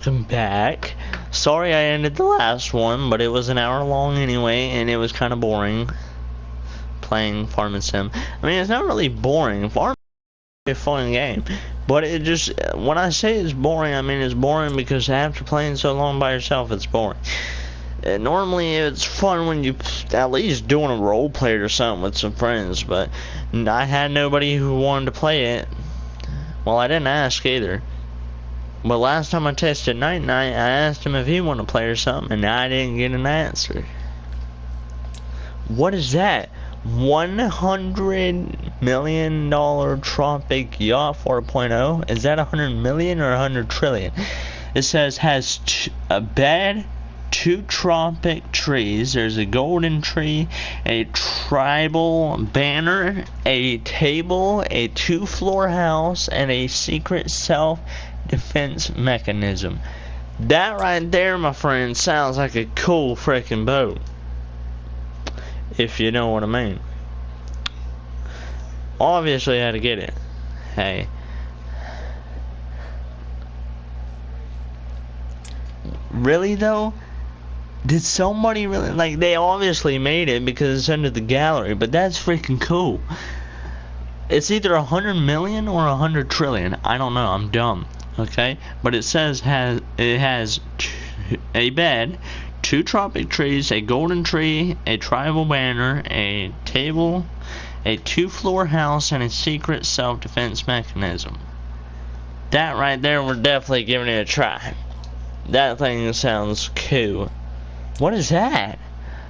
Welcome back. Sorry I ended the last one, but it was an hour long anyway, and it was kind of boring playing Farming Sim. I mean, it's not really boring. Farming is a fun game, but it just, when I say it's boring, I mean it's boring because after playing so long by yourself, it's boring. Normally it's fun when you at least doing a role play or something with some friends, but I had nobody who wanted to play it. Well, I didn't ask either. But last time I tested Night Night, I asked him if he wanted to play or something, and I didn't get an answer. What is that? $100 million Tropic Yacht 4.0? Is that 100 million or 100 trillion? It says has a bed, 2 tropic trees. There's a golden tree, a tribal banner, a table, a 2-floor house, and a secret self-defense mechanism. That right there, my friend, sounds like a cool freaking boat. If you know what I mean. Obviously I had to get it. Hey. Really though? Did somebody really, like, they obviously made it because it's under the gallery, but that's freaking cool. It's either 100 million or 100 trillion. I don't know, I'm dumb. Okay? But it says it has a bed, 2 tropic trees, a golden tree, a tribal banner, a table, a 2-floor house, and a secret self-defense mechanism. That right there, we're definitely giving it a try. That thing sounds cool. What is that?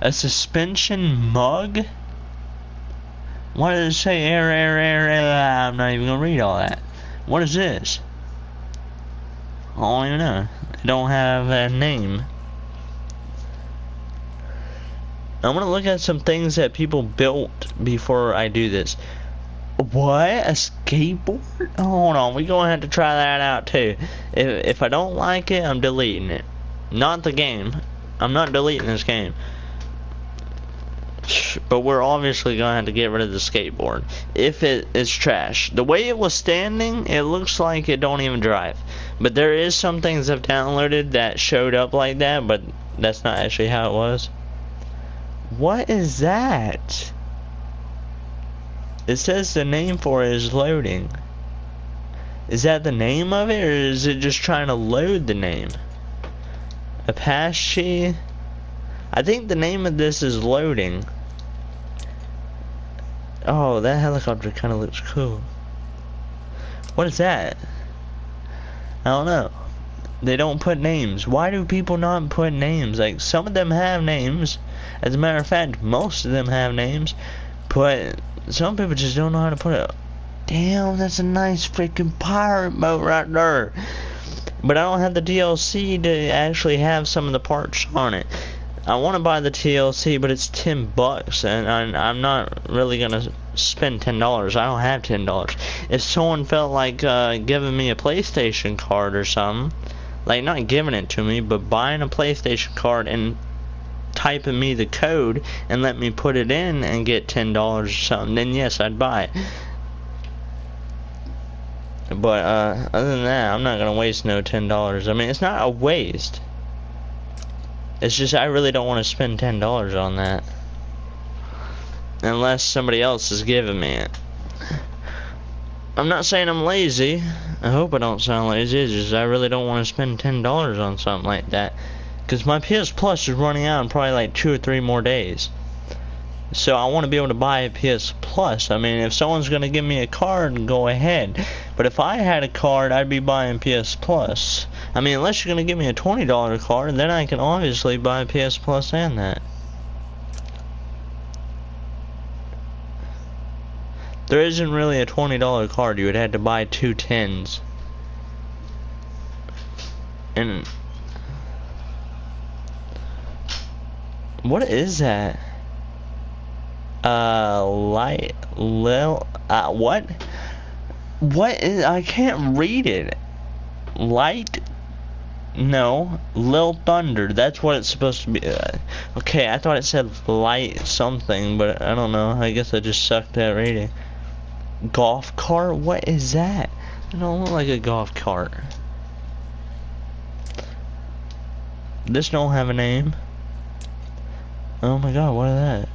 A suspension mug? What does it say? Air. I'm not even gonna read all that. What is this? I don't even know. It don't have a name. I'm gonna look at some things that people built before I do this. What? A skateboard? Hold on, we're gonna have to try that out too. If I don't like it, I'm deleting it. Not the game. I'm not deleting this game. But we're obviously gonna have to get rid of the skateboard. If it is trash. The way it was standing, it looks like it don't even drive. But there is some things I've downloaded that showed up like that, but that's not actually how it was. What is that? It says the name for it is loading. Is that the name of it, or is it just trying to load the name? Apache? I think the name of this is loading. Oh, that helicopter kind of looks cool. What is that? I don't know. They don't put names. Why do people not put names? Like, some of them have names. As a matter of fact, most of them have names. But some people just don't know how to put it. Damn, that's a nice freaking pirate boat right there. But I don't have the DLC to actually have some of the parts on it. I want to buy the TLC, but it's $10, and I'm not really gonna spend $10. I don't have $10. If someone felt like giving me a PlayStation card or something, like not giving it to me, but buying a PlayStation card and typing me the code and let me put it in and get $10 or something, then yes, I'd buy it. But other than that, I'm not gonna waste no $10. I mean, it's not a waste. It's just I really don't want to spend $10 on that. Unless somebody else is giving me it. I'm not saying I'm lazy. I hope I don't sound lazy. It's just I really don't want to spend $10 on something like that. Because my PS Plus is running out in probably like 2 or 3 more days. So I want to be able to buy a PS Plus. I mean, if someone's going to give me a card, go ahead. But if I had a card, I'd be buying PS Plus. I mean, unless you're going to give me a $20 card, then I can obviously buy PS Plus and that. There isn't really a $20 card. You would have to buy 2 10s. And what is that? What? What is, I can't read it. Light? No. Lil Thunder, that's what it's supposed to be. Okay, I thought it said light something, but I don't know. I guess I just sucked at reading. Golf cart? What is that? It don't look like a golf cart. This don't have a name. Oh my god, what is that?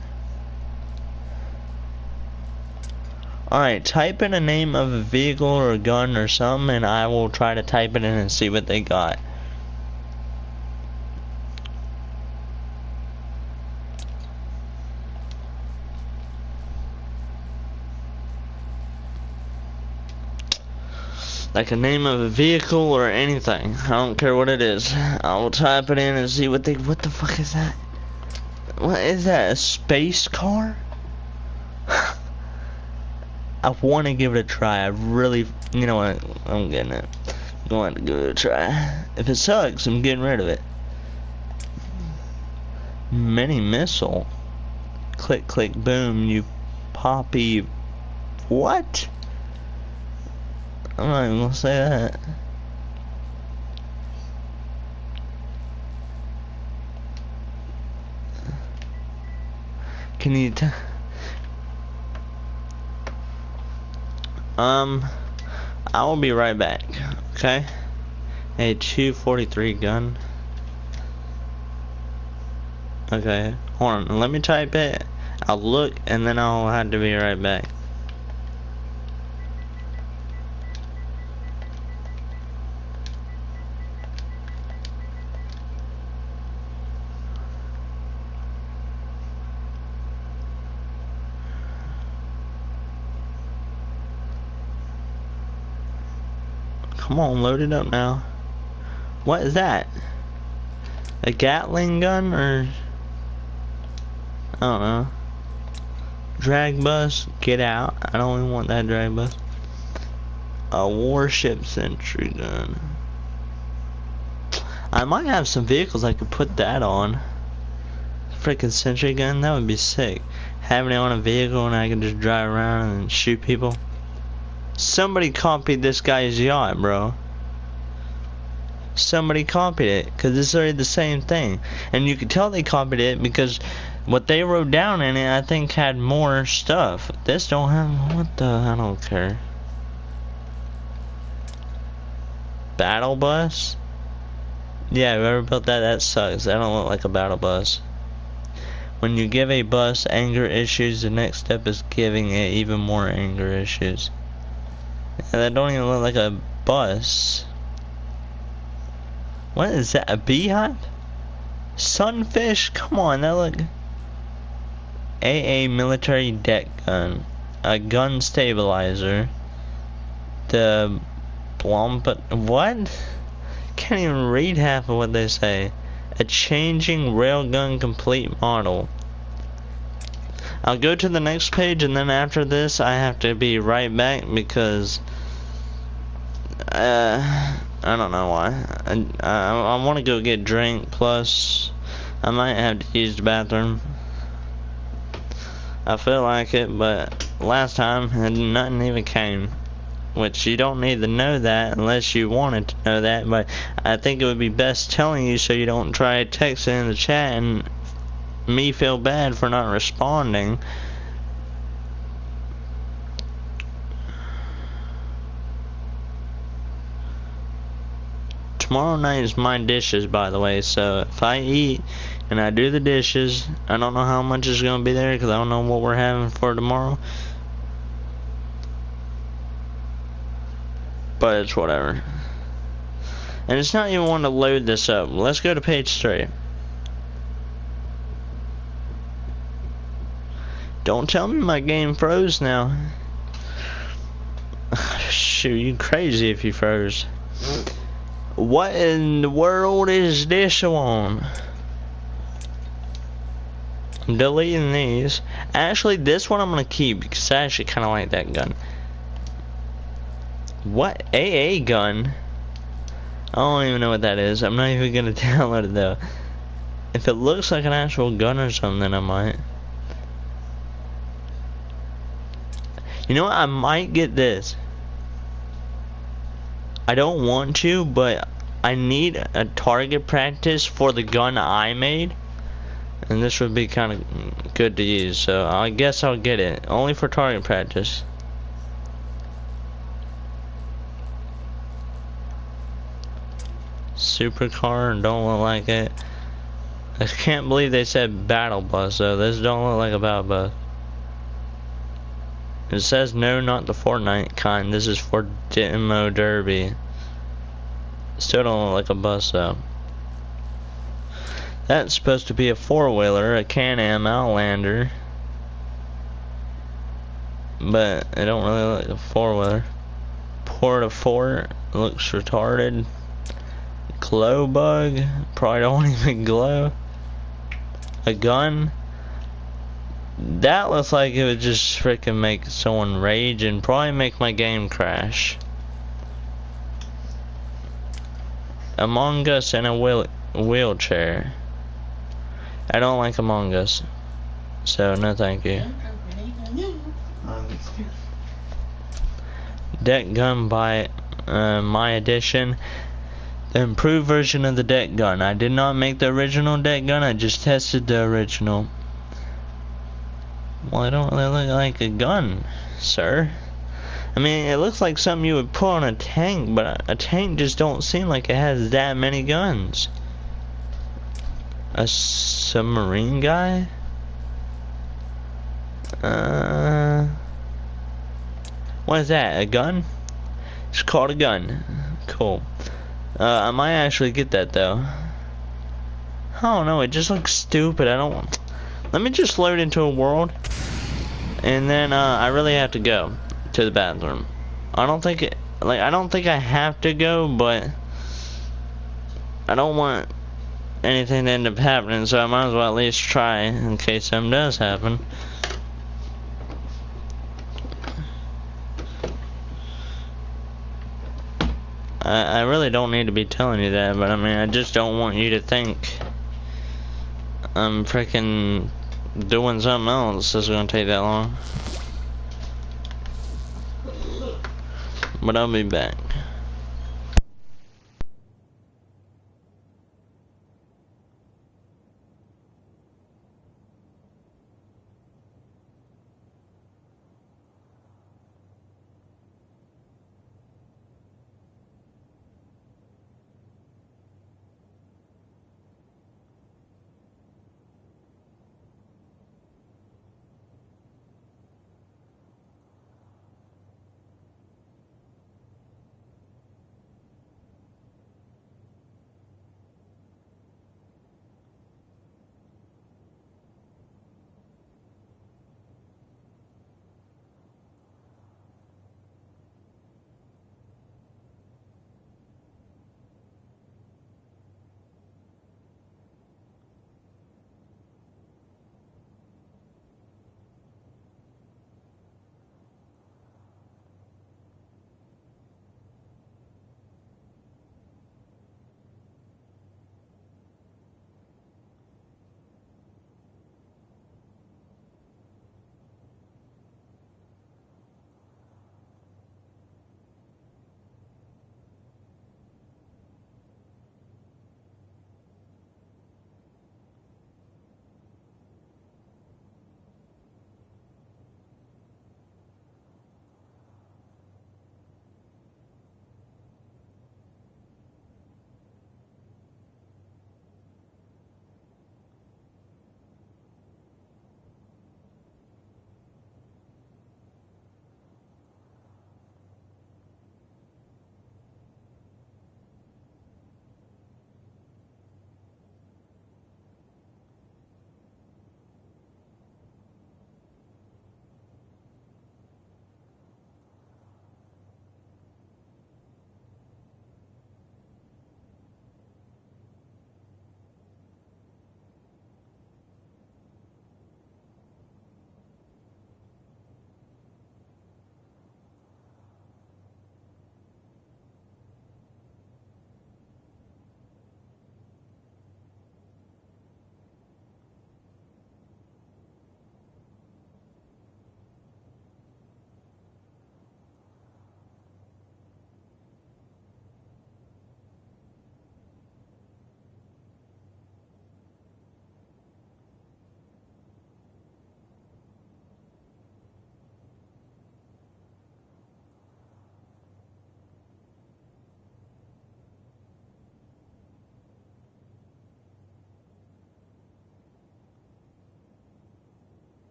Alright, type in a name of a vehicle or a gun or something, and I will try to type it in and see what they got. Like a name of a vehicle or anything. I don't care what it is. I will type it in and see what they... What the fuck is that? What is that? A space car? I want to give it a try. I really... You know what? I'm getting it. I'm going to give it a try. If it sucks, I'm getting rid of it. Mini missile. Click, click, boom. You poppy... What? I'm not even gonna say that. Can you I will be right back, okay? A 243 gun. Okay, hold on, let me type it. I'll look and then I'll have to be right back. Come on, load it up now. What is that? A Gatling gun or... I don't know. Drag bus, get out. I don't even want that drag bus. A warship sentry gun. I might have some vehicles I could put that on. Freaking sentry gun, that would be sick. Having it on a vehicle and I can just drive around and shoot people. Somebody copied this guy's yacht, bro. Somebody copied it, because it's already the same thing. And you could tell they copied it because what they wrote down in it, I think, had more stuff. This don't have... What the... I don't care. Battle bus? Yeah, whoever built that, that sucks. That don't look like a battle bus. When you give a bus anger issues, the next step is giving it even more anger issues. Yeah, that don't even look like a bus. What is that? A beehive? Sunfish? Come on, that look... AA military deck gun. A gun stabilizer. The... What? Can't even read half of what they say. A changing railgun complete model. I'll go to the next page and then after this I have to be right back because I don't know why. I want to go get a drink, plus I might have to use the bathroom. I feel like it, but last time nothing even came. Which you don't need to know that unless you wanted to know that, but I think it would be best telling you so you don't try texting in the chat and me feel bad for not responding. Tomorrow night is my dishes, by the way, so if I eat and I do the dishes, I don't know how much is going to be there because I don't know what we're having for tomorrow. But it's whatever. And it's not even wanting to load this up. Let's go to page 3. Don't tell me my game froze now. Shoot, you crazy if you froze. What in the world is this one? I'm deleting these. Actually, this one I'm gonna keep because I actually kind of like that gun. What? AA gun? I don't even know what that is. I'm not even gonna download it though. If it looks like an actual gun or something, I might. You know what? I might get this. I don't want to, but I need a target practice for the gun I made. And this would be kind of good to use, so I guess I'll get it. Only for target practice. supercar. Don't look like it. I can't believe they said battle bus though. This don't look like a battle bus. It says no, not the Fortnite kind. This is for Demo Derby. Still don't look like a bus though. That's supposed to be a four-wheeler, a Can-Am Outlander. But it don't really look like a four-wheeler. Port-a-fort looks retarded. Glow bug, probably don't even glow. A gun. That looks like it would just freaking make someone rage and probably make my game crash. Among Us in a wheelchair. I don't like Among Us, so no thank you. Deck gun by my edition. The improved version of the deck gun. I did not make the original deck gun, I just tested the original. Well, it don't really look like a gun, sir. I mean, it looks like something you would put on a tank, but a tank just don't seem like it has that many guns. A submarine guy? What is that? A gun? It's called a gun. Cool. I might actually get that though. I don't know, it just looks stupid. I don't. Let me just load into a world. And then I really have to go to the bathroom. I don't think I have to go, but I don't want anything to end up happening, so I might as well at least try in case something does happen. I really don't need to be telling you that, but I mean, I just don't want you to think I'm freaking doing something else that's gonna take that long. But I'll be back.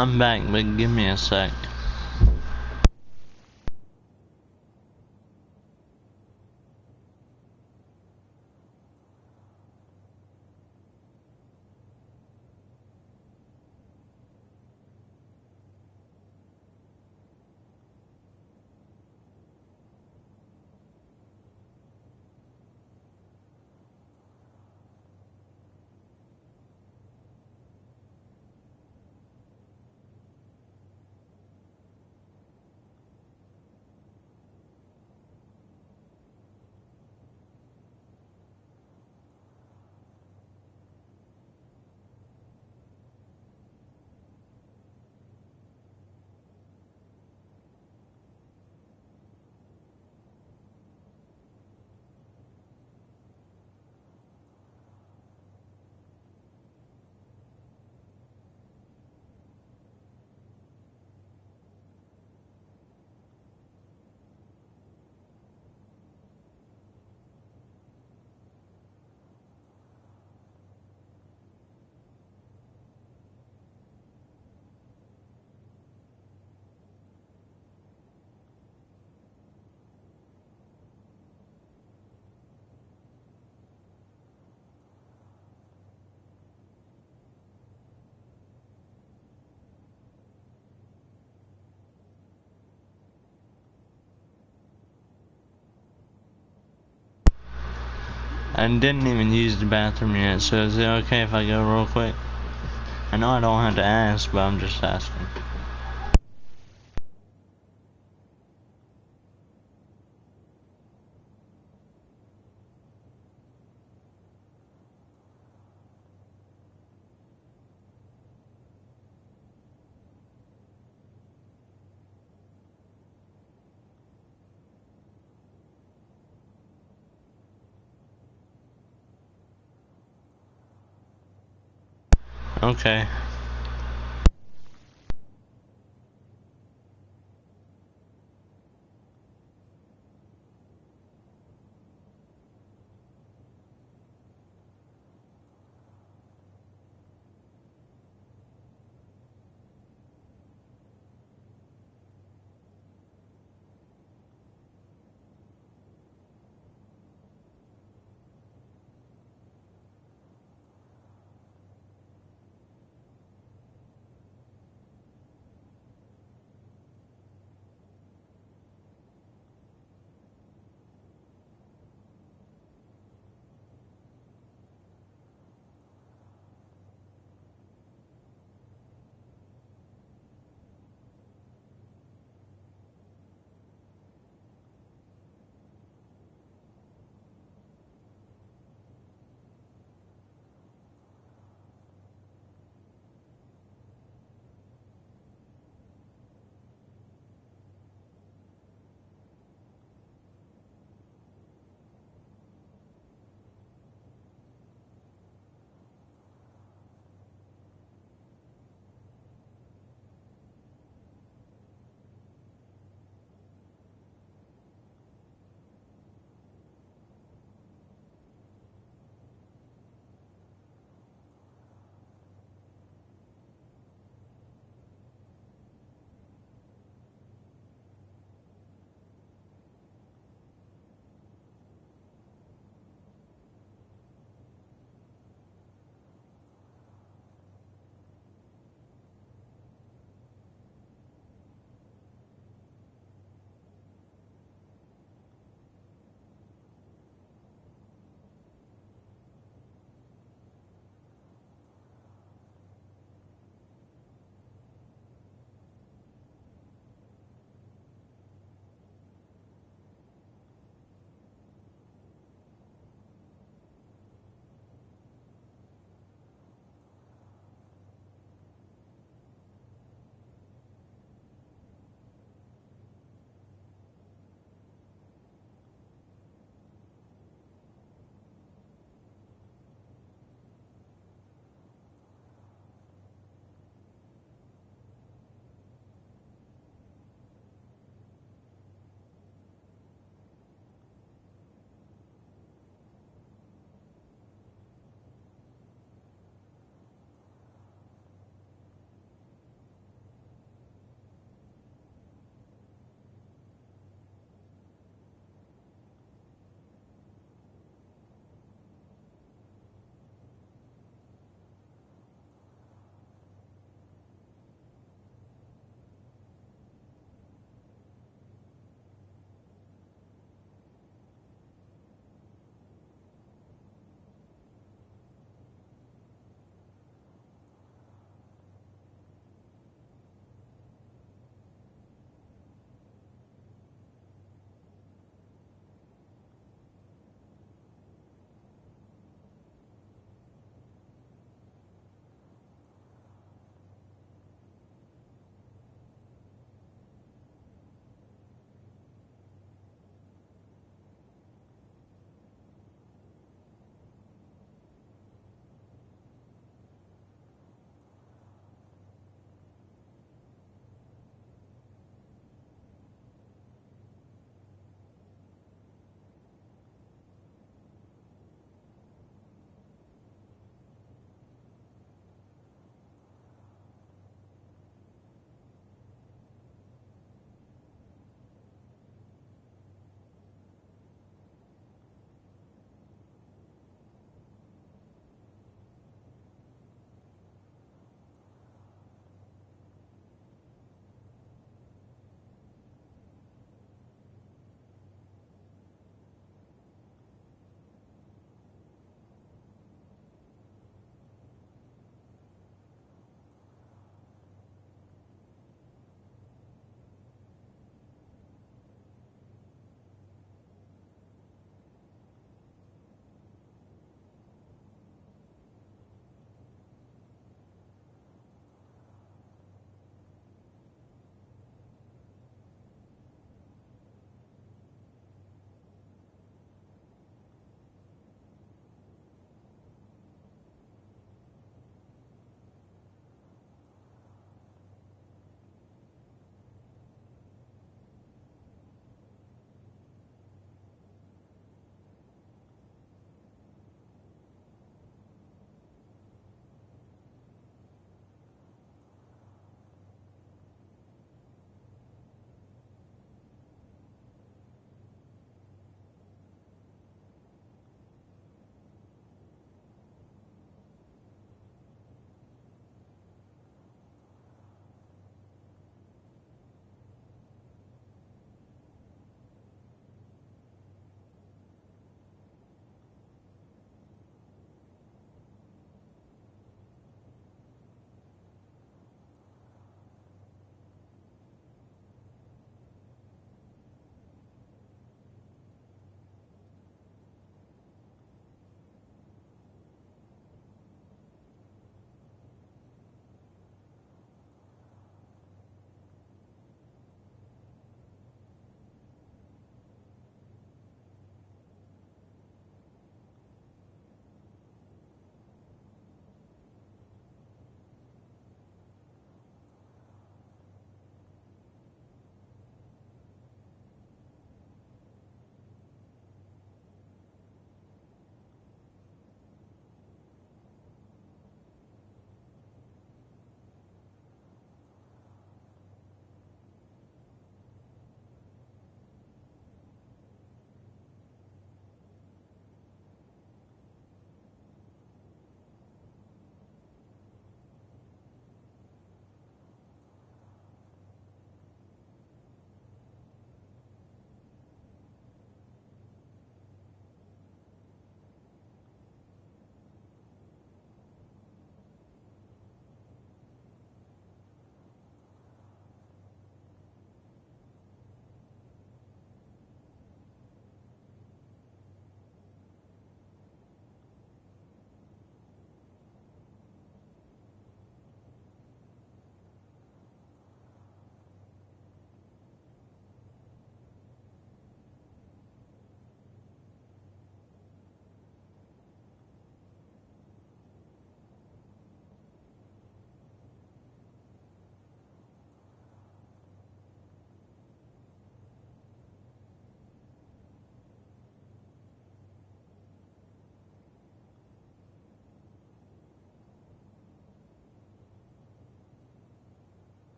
I'm back, but give me a sec. I didn't even use the bathroom yet, so is it okay if I go real quick? I know I don't have to ask, but I'm just asking. Okay.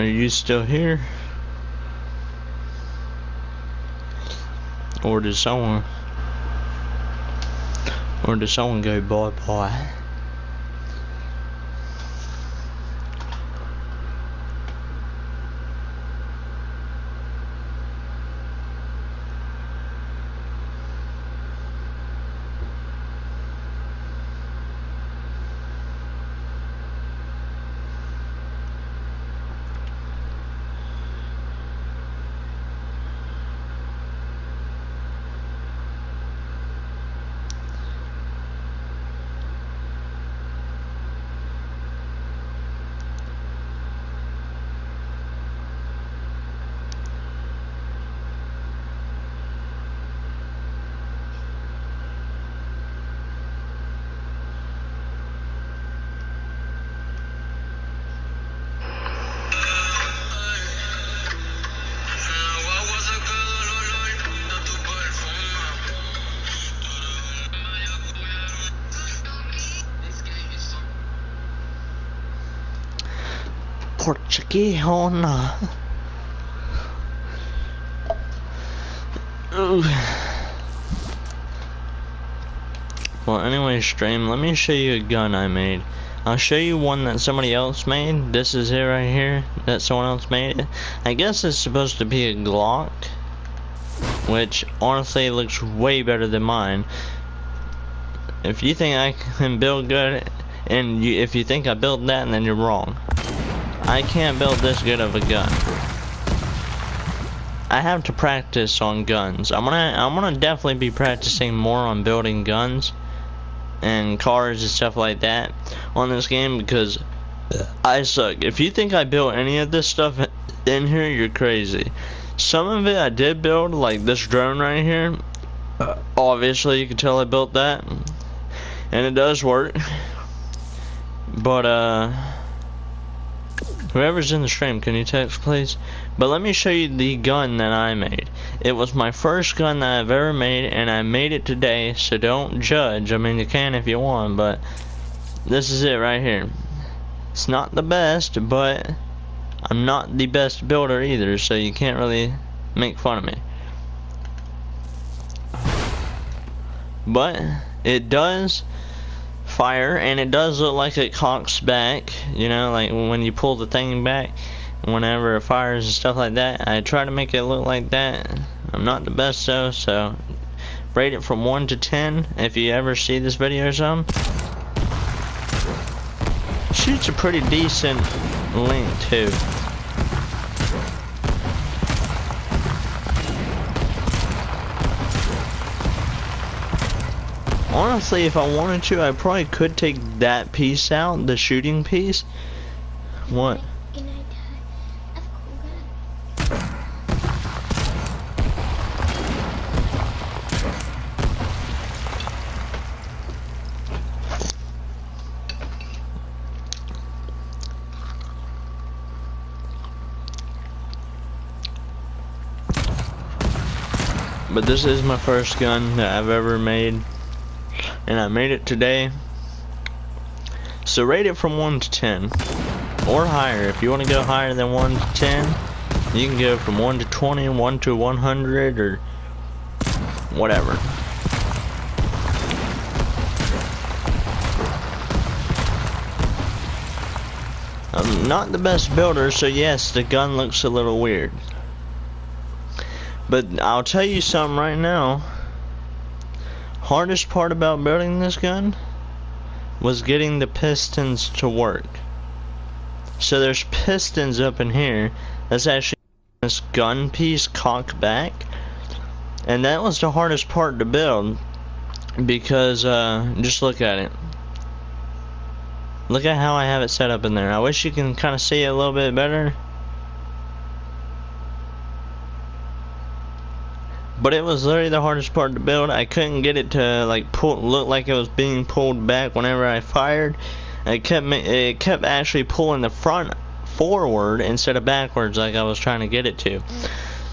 you still here? Or did someone go bye-bye? Portuguese on. Well, anyway, stream, let me show you a gun I made. I'll show you one that somebody else made. This is it right here, that someone else made. I guess it's supposed to be a Glock, which honestly looks way better than mine. If you think I can build good, and if you think I built that, then you're wrong. I can't build this good of a gun. I have to practice on guns. I'm gonna definitely be practicing more on building guns and cars and stuff like that on this game, because I suck. If you think I built any of this stuff in here, you're crazy. Some of it I did build, like this drone right here. Obviously you can tell I built that, and it does work. But whoever's in the stream, can you text please? But let me show you the gun that I made. It was my first gun that I've ever made, and I made it today, so don't judge. I mean, you can if you want, but this is it right here. It's not the best, but I'm not the best builder either, so you can't really make fun of me. But it does fire, and it does look like it cocks back, you know, like when you pull the thing back whenever it fires and stuff like that. I try to make it look like that. I'm not the best though, so rate it from 1 to 10 if you ever see this video or something. Shoots a pretty decent length too. Honestly, if I wanted to, I probably could take that piece out, the shooting piece. What? But this is my first gun that I've ever made, and I made it today. So rate it from 1 to 10 or higher. If you want to go higher than 1 to 10, you can go from 1 to 20, 1 to 100, or whatever. I'm not the best builder, so yes, the gun looks a little weird. But I'll tell you something right now. Hardest part about building this gun was getting the pistons to work. So there's pistons up in here. That's actually this gun piece cocked back, and that was the hardest part to build, because just look at it. Look at how I have it set up in there. I wish you can kind of see it a little bit better. But it was literally the hardest part to build. I couldn't get it to like look like it was being pulled back whenever I fired. It kept actually pulling the front forward instead of backwards, like I was trying to get it to.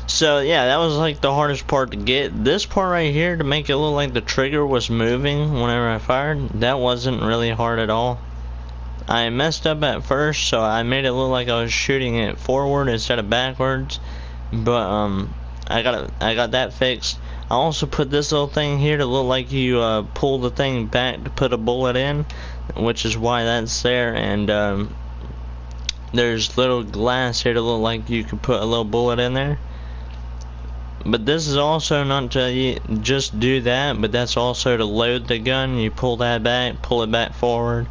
So yeah, that was like the hardest part to get. This part right here, to make it look like the trigger was moving whenever I fired, that wasn't really hard at all. I messed up at first, so I made it look like I was shooting it forward instead of backwards. But I got that fixed. I also put this little thing here to look like you pull the thing back to put a bullet in, which is why that's there. And there's little glass here to look like you could put a little bullet in there. But this is also not to just do that, but that's also to load the gun. You pull that back, pull it back forward,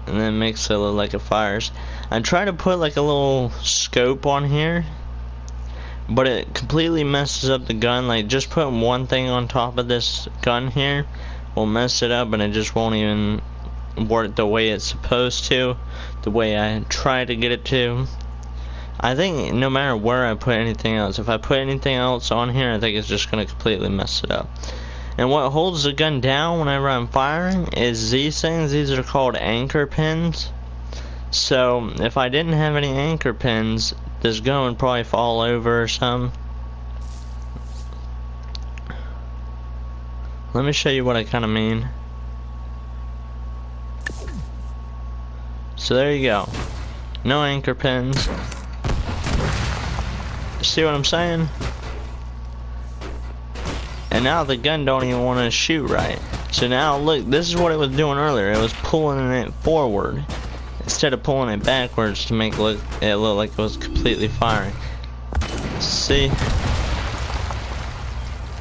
and then it makes it look like it fires. I try to put like a little scope on here, but it completely messes up the gun. Like just putting one thing on top of this gun here will mess it up, and it just won't even work the way it's supposed to, the way I try to get it to. I think no matter where I put anything else, if I put anything else on here, I think it's just going to completely mess it up. And what holds the gun down whenever I'm firing is these things. These are called anchor pins. So if I didn't have any anchor pins, this gun would probably fall over or something. Let me show you what I kind of mean. So there you go. No anchor pins. See what I'm saying? And now the gun don't even want to shoot right. So now look, this is what it was doing earlier. It was pulling it forward instead of pulling it backwards to make it look like it was completely firing. See?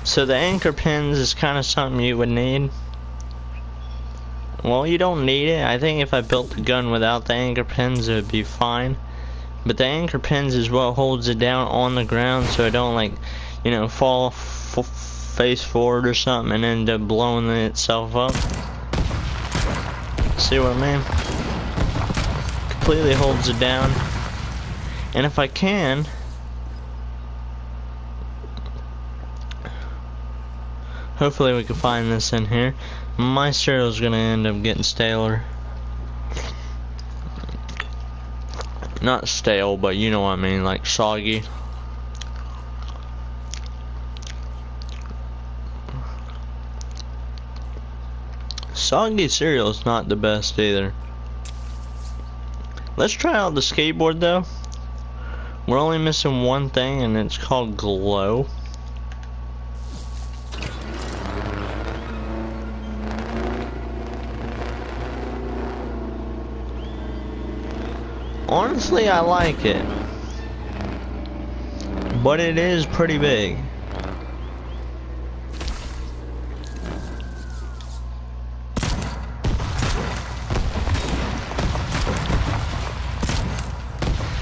So the anchor pins is kind of something you would need. Well, you don't need it. I think if I built the gun without the anchor pins, it would be fine. But the anchor pins is what holds it down on the ground, so it don't, like, you know, fall face forward or something and end up blowing itself up. See what I mean? Completely holds it down. And if I can, hopefully we can find this in here. My cereal's gonna end up getting staler. Not stale, but you know what I mean, like soggy. Soggy cereal is not the best either. Let's try out the skateboard though. We're only missing one thing, and it's called glow. Honestly, I like it, but it is pretty big.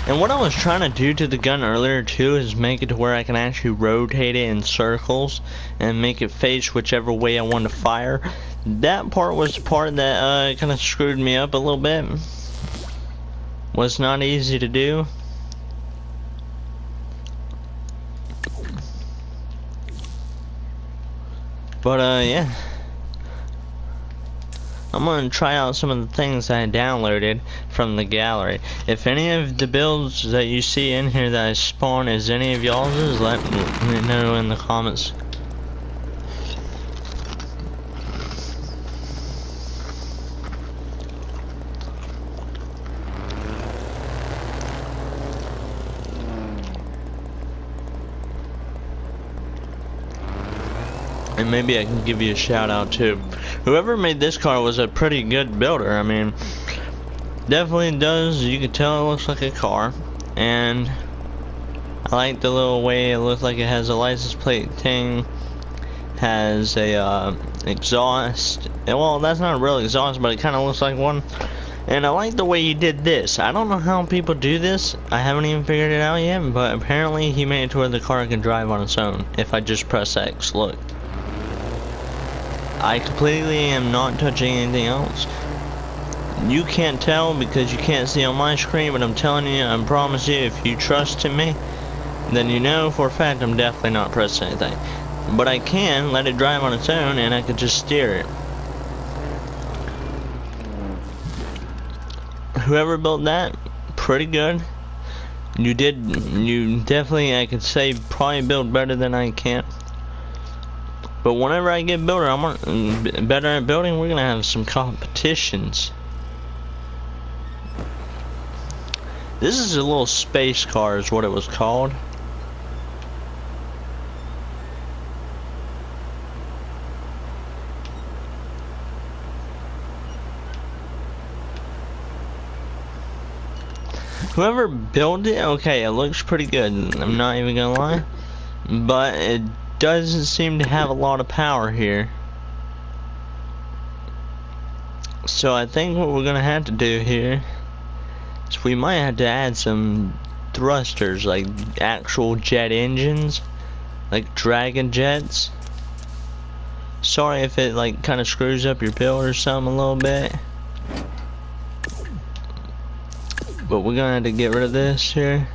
And what I was trying to do to the gun earlier too is make it to where I can actually rotate it in circles and make it face whichever way I want to fire. That part was the part that kind of screwed me up a little bit. Was not easy to do. But yeah. I'm gonna try out some of the things I downloaded from the gallery. If any of the builds that you see in here that I spawn is any of y'all's, let me know in the comments. And maybe I can give you a shout out too. Whoever made this car was a pretty good builder. I mean, definitely does. You can tell it looks like a car. And I like the little way it looks like it has a license plate thing. Has a exhaust. Well, that's not a real exhaust, but it kind of looks like one. And I like the way you did this. I don't know how people do this. I haven't even figured it out yet. But apparently he made it to where the car can drive on its own. If I just press X. Look. I completely am not touching anything else. You can't tell because you can't see on my screen, but I'm telling you, I promise you, if you trust in me, then you know for a fact I'm definitely not pressing anything. But I can let it drive on its own, and I can just steer it. Whoever built that, pretty good. You definitely, I could say, probably build better than I can. But whenever I get better at building, we're gonna have some competitions. This is a little space car is what it was called. Whoever built it, okay, it looks pretty good. I'm not even gonna lie. But it doesn't seem to have a lot of power here. So I think what we're gonna have to do here is we might have to add some thrusters, like actual jet engines, like dragon jets. Sorry if it like kind of screws up your build or something a little bit. But we're gonna have to get rid of this here.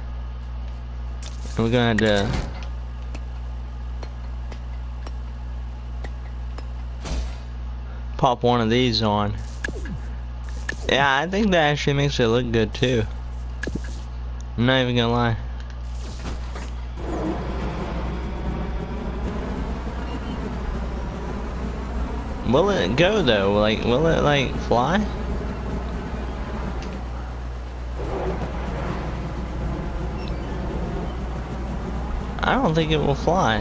And we're gonna have to pop one of these on. Yeah, I think that actually makes it look good too. I'm not even gonna lie. Will it go though? Like, will it like fly? I don't think it will fly.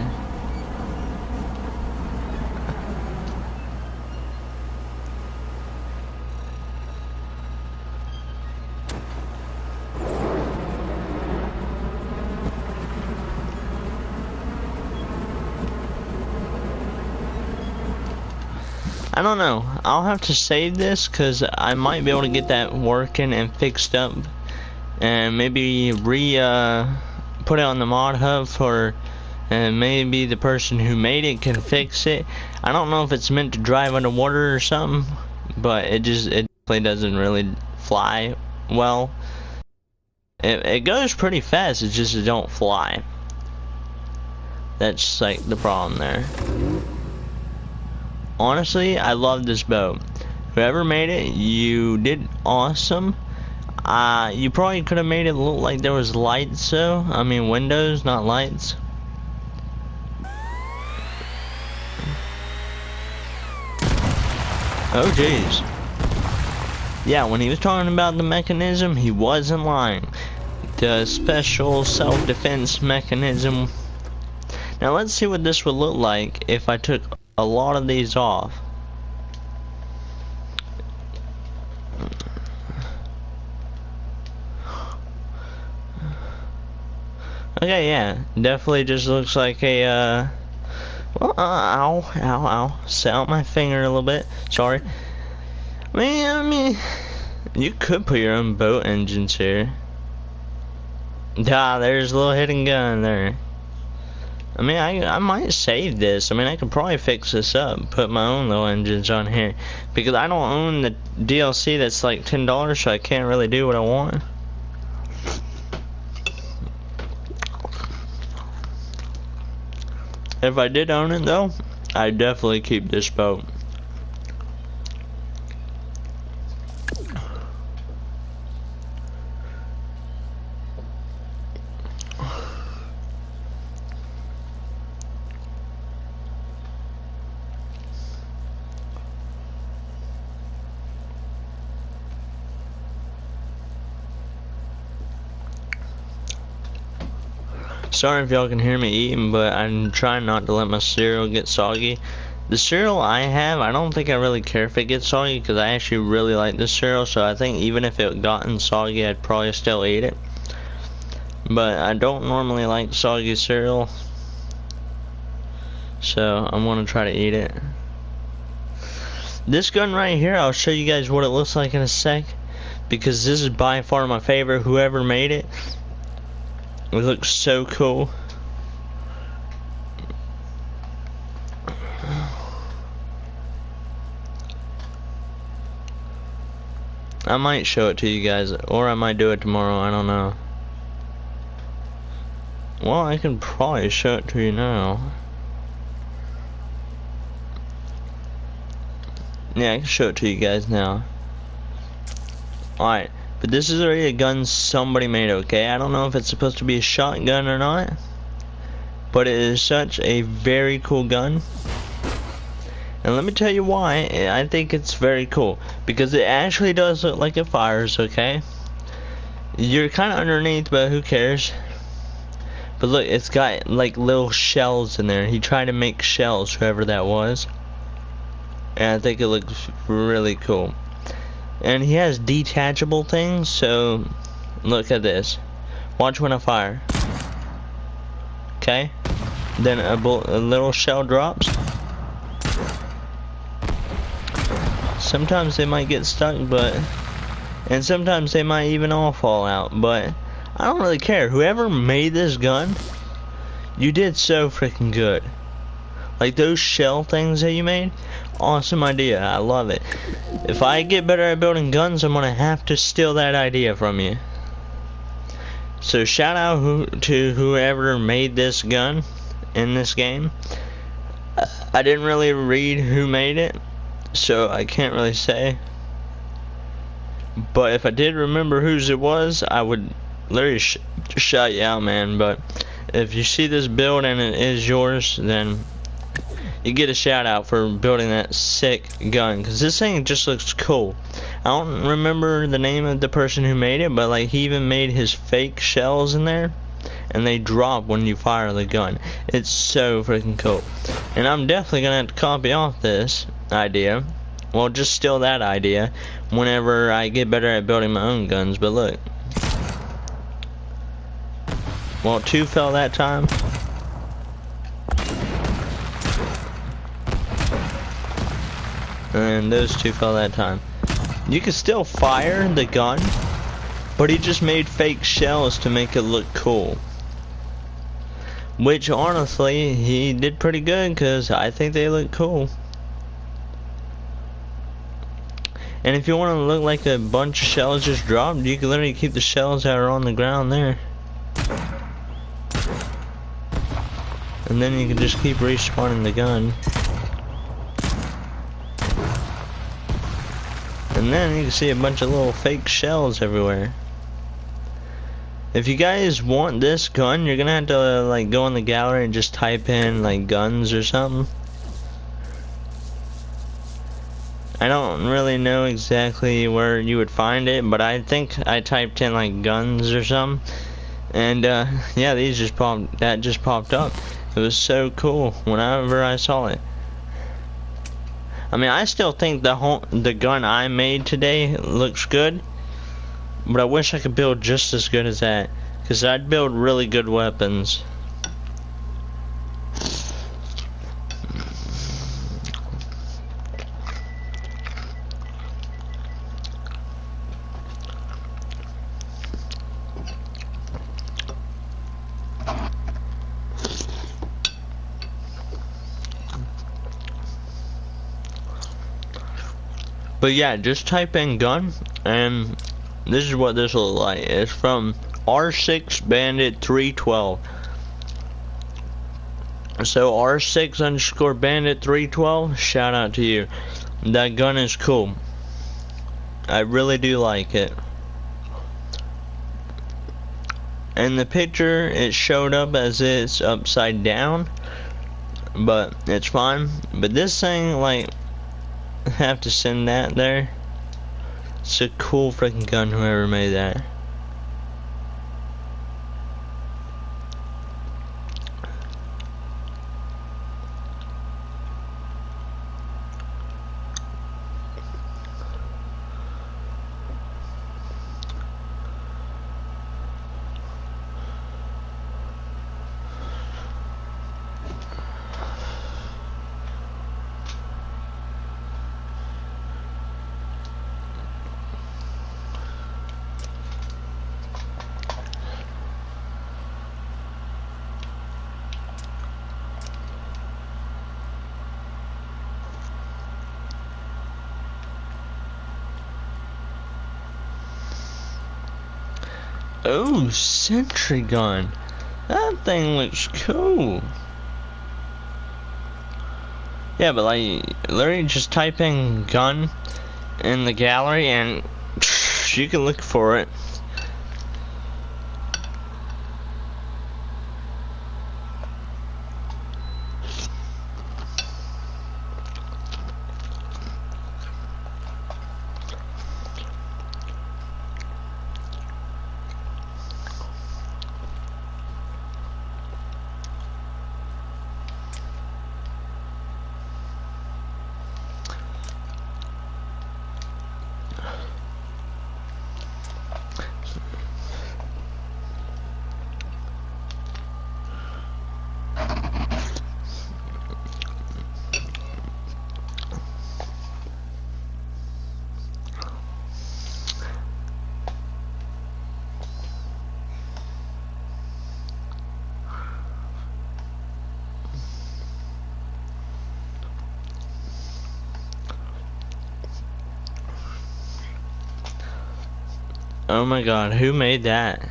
I don't know. I'll have to save this because I might be able to get that working and fixed up, and maybe put it on the mod hub for, and maybe the person who made it can fix it. I don't know if it's meant to drive underwater or something, but it definitely doesn't really fly well. It goes pretty fast. It just don't fly. That's like the problem there. Honestly, I love this boat. Whoever made it, you did awesome. You probably could have made it look like there was lights though. I mean windows, not lights. Oh jeez. Yeah, when he was talking about the mechanism, he wasn't lying. The special self-defense mechanism. Now let's see what this would look like if I took a lot of these off. Okay, yeah, definitely just looks like a, well, ow, set out my finger a little bit, sorry. I mean, you could put your own boat engines here. Ah, there's a little hidden gun there. I mean, I might save this. I mean, I could probably fix this up, put my own little engines on here, because I don't own the DLC that's like $10, so I can't really do what I want. If I did own it though, I'd definitely keep this boat. Sorry if y'all can hear me eating, but I'm trying not to let my cereal get soggy. The cereal I have, I don't think I really care if it gets soggy, because I actually really like this cereal, so I think even if it gotten soggy, I'd probably still eat it. But I don't normally like soggy cereal, so I'm gonna try to eat it. This gun right here, I'll show you guys what it looks like in a sec, because this is by far my favorite. Whoever made it, it looks so cool. I might show it to you guys, or I might do it tomorrow, I don't know. Well, I can probably show it to you now. Yeah, I can show it to you guys now. Alright, but this is already a gun somebody made, okay? I don't know if it's supposed to be a shotgun or not, but it is such a very cool gun. And let me tell you why I think it's very cool. Because it actually does look like it fires, okay? You're kind of underneath, but who cares? But look, it's got like little shells in there. He tried to make shells, whoever that was. And I think it looks really cool. And he has detachable things, so look at this. Watch when I fire. Okay? Then a little shell drops. Sometimes they might get stuck, and sometimes they might even all fall out, but I don't really care. Whoever made this gun, you did so freaking good. Like those shell things that you made, awesome idea. I love it. If I get better at building guns, I'm gonna have to steal that idea from you. So shout out to whoever made this gun in this game. I didn't really read who made it, so I can't really say. But if I did remember whose it was, I would literally shout you out, man. But if you see this build and it is yours, then you get a shout out for building that sick gun, because this thing just looks cool. I don't remember the name of the person who made it, but like he even made his fake shells in there, and they drop when you fire the gun. It's so freaking cool. And I'm definitely gonna have to copy off this idea. Well, just steal that idea whenever I get better at building my own guns. But look. Well, 2 fell that time. And those 2 fell that time. You can still fire the gun, but he just made fake shells to make it look cool. Which, honestly, he did pretty good, because I think they look cool. And if you want to look like a bunch of shells just dropped, you can literally keep the shells that are on the ground there. And then you can just keep respawning the gun. And then you can see a bunch of little fake shells everywhere. If you guys want this gun, you're gonna have to like go in the gallery and just type in like guns or something. I don't really know exactly where you would find it, but I think I typed in like guns or something. And yeah, that just popped up. It was so cool whenever I saw it. I mean, I still think the gun I made today looks good, but I wish I could build just as good as that, because I'd build really good weapons. But yeah, just type in gun, and this is what this will look like. It's from R6 Bandit 312. So R6 _ Bandit 312, shout out to you. That gun is cool. I really do like it. In the picture, it showed up as it's upside down, but it's fine. But this thing, like, have to send that there. It's a cool freaking gun, whoever made that. Oh, sentry gun. That thing looks cool. Yeah, but like, literally just type in gun in the gallery and you can look for it. Oh my god, who made that?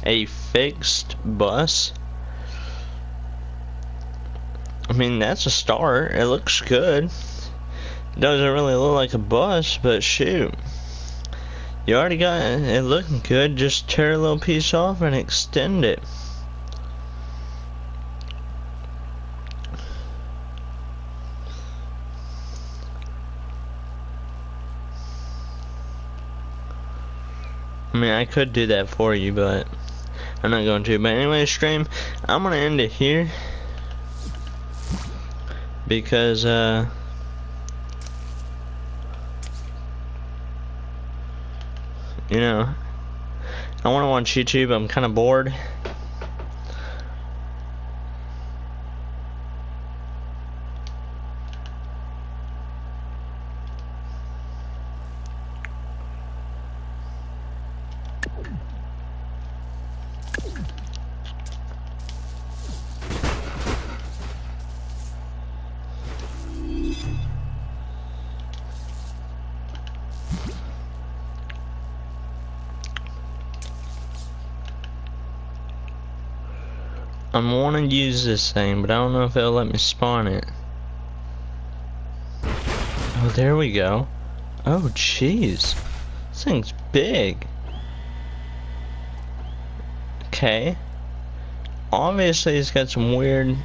A fixed bus? I mean, that's a start. It looks good. It doesn't really look like a bus, but shoot. You already got it looking good. Just tear a little piece off and extend it. I mean, I could do that for you, but I'm not going to. But anyway, stream, I'm going to end it here. Because, you know, I want to watch YouTube. I'm kind of bored. I'm wanting to use this thing, but I don't know if it'll let me spawn it. Oh, there we go. Oh, jeez. This thing's big. Okay. Obviously, it's got some weird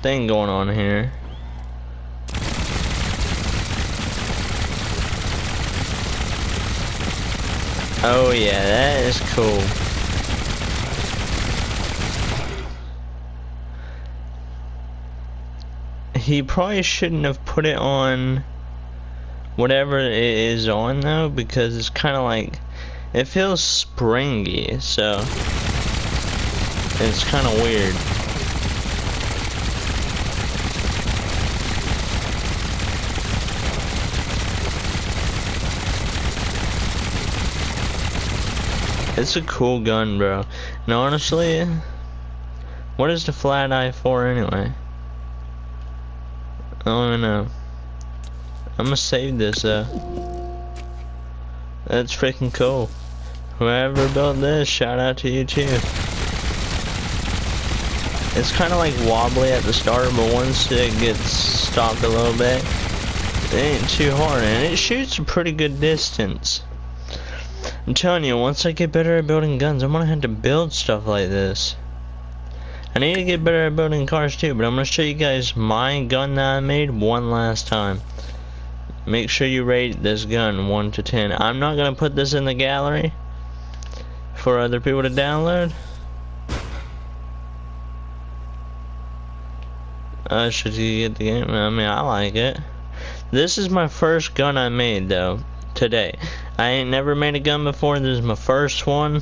thing going on here. Oh, yeah, that is cool. He probably shouldn't have put it on whatever it is on though, because it's kind of like, it feels springy, so it's kind of weird. It's a cool gun, bro. And honestly, what is the flat eye for anyway? I don't even know. I'm gonna save this though. That's freaking cool. Whoever built this, shout out to you too. It's kind of like wobbly at the start, but once it gets stopped a little bit, it ain't too hard, and it shoots a pretty good distance. I'm telling you, once I get better at building guns, I'm gonna have to build stuff like this. I need to get better at building cars too, but I'm going to show you guys my gun that I made one last time. Make sure you rate this gun 1 to 10. I'm not going to put this in the gallery for other people to download. Should you get the game? I mean, I like it. This is my first gun I made though, today. I ain't never made a gun before. This is my first one.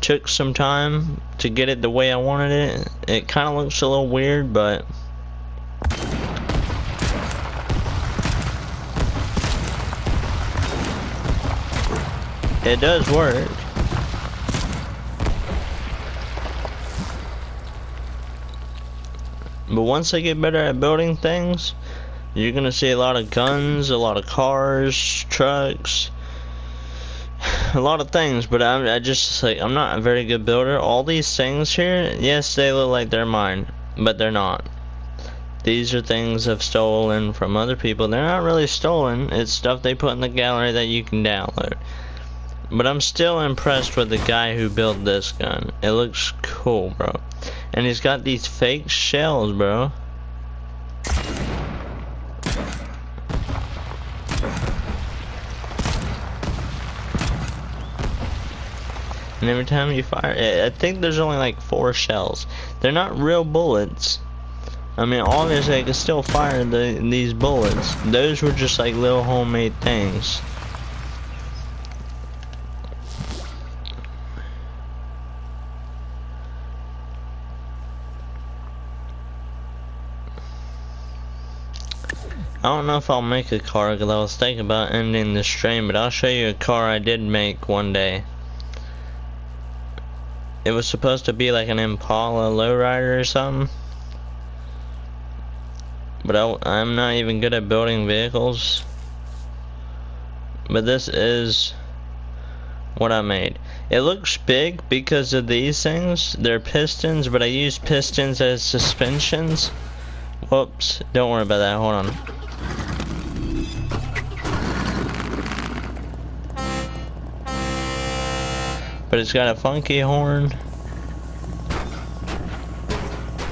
Took some time to get it the way I wanted it. It kind of looks a little weird, but it does work. But once I get better at building things, you're gonna see a lot of guns, a lot of cars, trucks, a lot of things. But I just like, I'm not a very good builder. All these things here, yes, they look like they're mine, but they're not. These are things I've stolen from other people. They're not really stolen. It's stuff they put in the gallery that you can download. But I'm still impressed with the guy who built this gun. It looks cool, bro. And he's got these fake shells, bro. And every time you fire, I think there's only like 4 shells. They're not real bullets. I mean, obviously I can still fire these bullets. Those were just like little homemade things. I don't know if I'll make a car, because I was thinking about ending the stream, but I'll show you a car I did make one day. It was supposed to be like an Impala lowrider or something. But I'm not even good at building vehicles. But this is what I made. It looks big because of these things. They're pistons, but I used pistons as suspensions. Whoops, don't worry about that, hold on. But it's got a funky horn.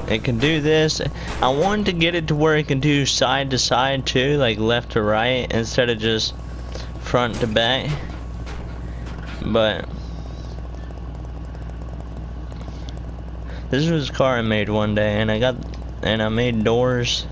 It can do this. I wanted to get it to where it can do side to side too, like left to right, instead of just front to back. But this was a car I made one day, and I made doors.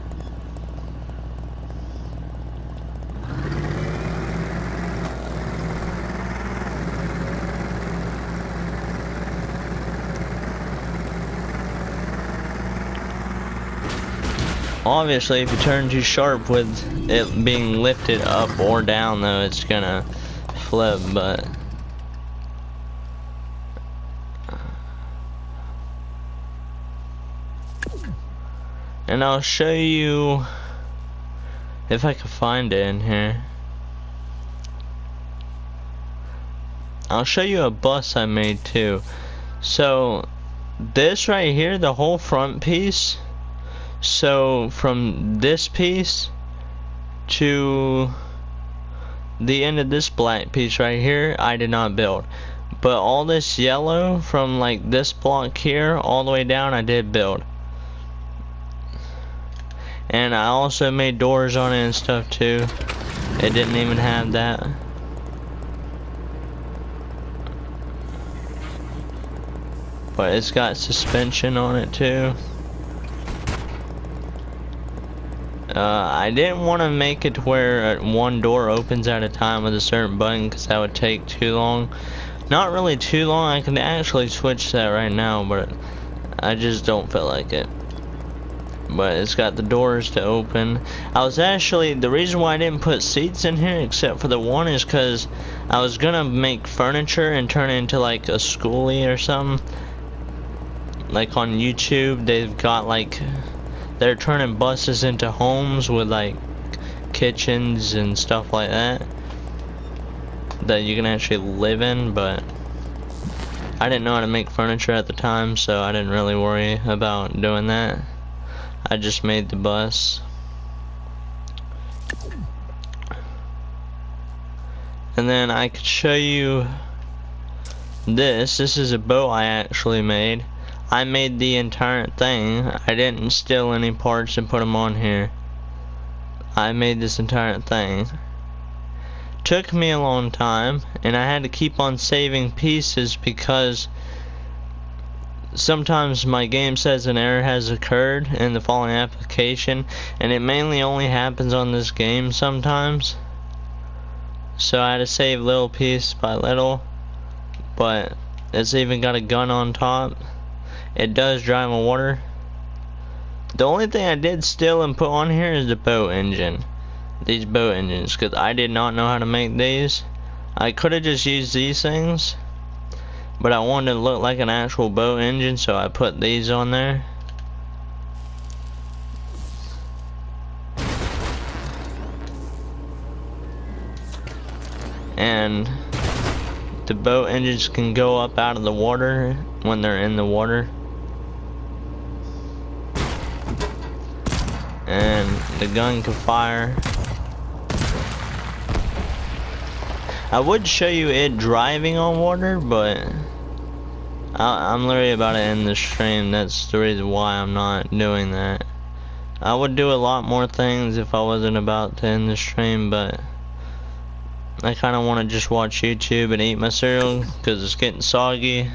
Obviously, if you turn too sharp with it being lifted up or down, though, it's gonna flip, but and I'll show you if I can find it in here. I'll show you a bus I made too. So this right here, the whole front piece, so from this piece to the end of this black piece right here, I did not build. But all this yellow from like this block here all the way down, I did build. And I also made doors on it and stuff too. It didn't even have that. But it's got suspension on it too. I didn't want to make it to where one door opens at a time with a certain button, because that would take too long. Not really too long. I can actually switch that right now, but I just don't feel like it. But it's got the doors to open. I was actually, the reason why I didn't put seats in here except for the one is because I was gonna make furniture and turn it into like a schoolie or something. Like on YouTube, they've got like, they're turning buses into homes with like kitchens and stuff like that that you can actually live in, but I didn't know how to make furniture at the time, so I didn't really worry about doing that. I just made the bus. And then I could show you this. This is a boat I actually made. I made the entire thing. I didn't steal any parts and put them on here. I made this entire thing. Took me a long time, and I had to keep on saving pieces because sometimes my game says an error has occurred in the following application, and it mainly only happens on this game sometimes. So I had to save little piece by little, but it's even got a gun on top. It does drive on water. The only thing I did steal and put on here is the boat engine. These boat engines, because I did not know how to make these. I could have just used these things, but I wanted to look like an actual boat engine, so I put these on there. And the boat engines can go up out of the water when they're in the water. And the gun can fire. I would show you it driving on water, but I'm leery about it in the stream. That's the reason why I'm not doing that. I would do a lot more things if I wasn't about to end the stream, but I kind of want to just watch YouTube and eat my cereal because it's getting soggy.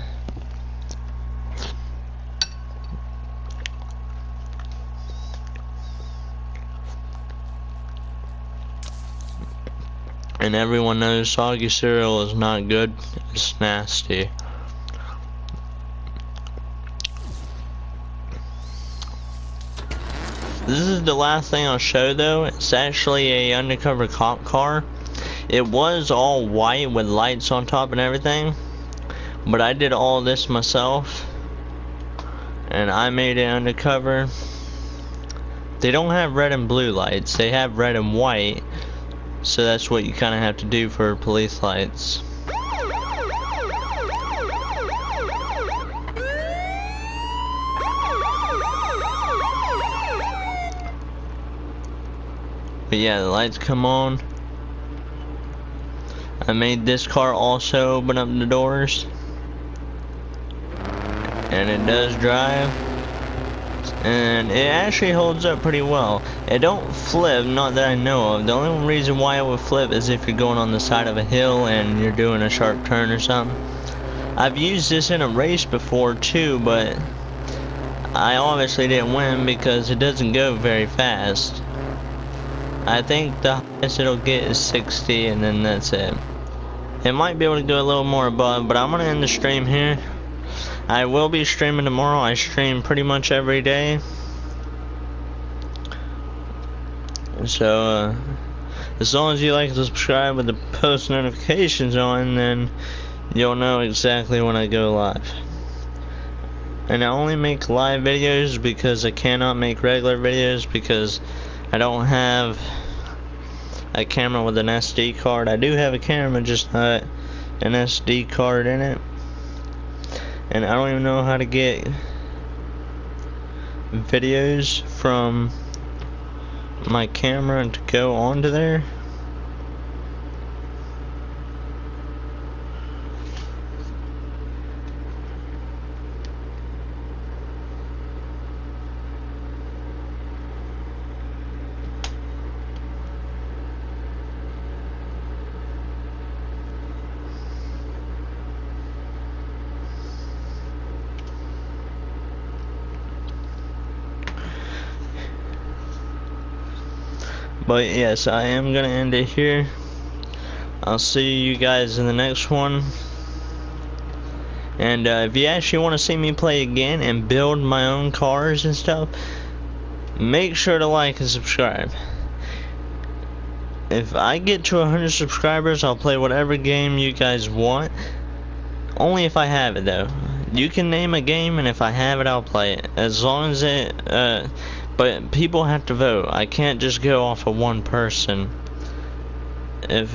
And everyone knows soggy cereal is not good. It's nasty. This is the last thing I'll show though. It's actually a undercover cop car. It was all white with lights on top and everything, but I did all this myself, and I made it undercover. They don't have red and blue lights. They have red and white. So that's what you kind of have to do for police lights. But yeah, the lights come on. I made this car also open up the doors. And it does drive. And it actually holds up pretty well. It don't flip, not that I know of. The only reason why it would flip is if you're going on the side of a hill and you're doing a sharp turn or something. I've used this in a race before too, but I obviously didn't win because it doesn't go very fast. I think the highest it'll get is 60 and then that's it. It might be able to go a little more above, but I'm going to end the stream here. I will be streaming tomorrow. I stream pretty much every day. So, as long as you like to subscribe with the post notifications on, then you'll know exactly when I go live. And I only make live videos because I cannot make regular videos because I don't have a camera with an SD card. I do have a camera, just not an SD card in it. And I don't even know how to get videos from my camera to go onto there. But yes, I am gonna end it here. I'll see you guys in the next one. And if you actually want to see me play again and build my own cars and stuff, make sure to like and subscribe. If I get to 100 subscribers, I'll play whatever game you guys want. Only if I have it though. You can name a game, and if I have it, I'll play it. As long as it but people have to vote. I can't just go off of one person. If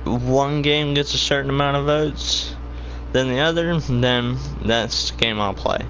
one game gets a certain amount of votes than the other, then that's the game I'll play.